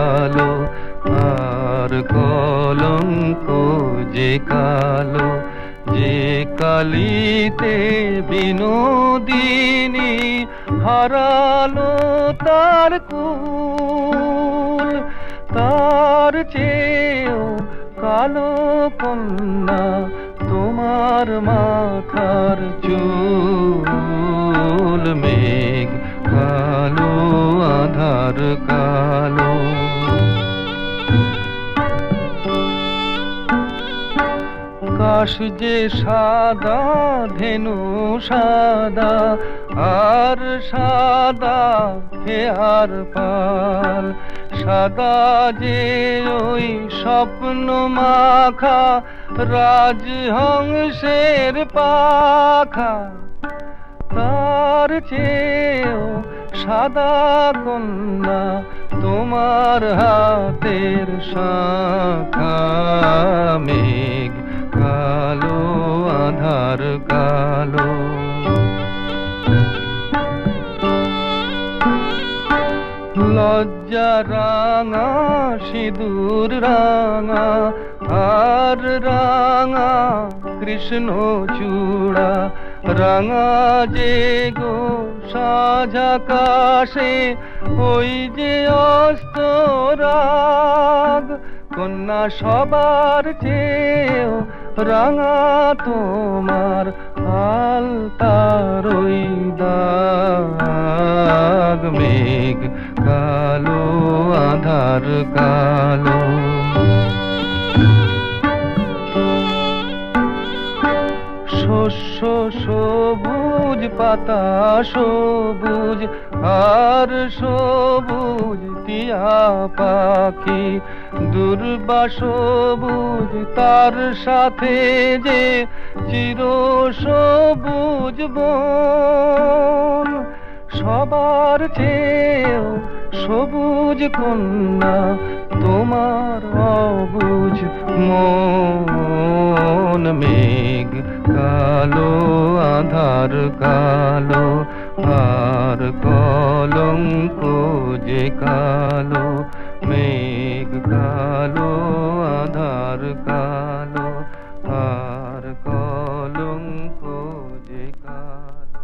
কালো, আর কলঙ্ক যে কালো, যে কালিতে বিনোদিনী হারালো তার কুল। তার চেয়েও কালো কন্যা তোমার মাথার চুল। মেঘ কালো, আধার কালো। কাশ যে সাদা, ধেনু সাদা, আর সাদা হেয়ার পাল। সাদা যে ওই স্বপ্ন মাখা রাজহংসের পাখা। তার চেয়েও সাদা কন্যা তোমার হাতের শাখা। মেঘ কালো, আধার কালো। লজ্জা রাঙা, সিঁদুর রাঙা, আর রাঙা কৃষ্ণ চূড়া। রাঙা যে গো সাজ আকাশে ওই যে অস্তরাগ। কন্যা সবার চেয়েও রাঙা তোমার আলতার ওই দাগ। মেঘ কালো, আধার কালো। শস্য সবুজ, পাতা সবুজ, আর সবুজ টিয়া পাখি। দুর্বা সবুজ, তার সাথে যে চির সবুজ বন। সবার চেয়েও সবুজ কন্যা তোমার অবুঝ মন। মেঘ কালো, আধার কালো, আর কলঙ্ক যে কালো। মেঘ কালো, আধার কালো, আর কলঙ্ক যে কালো।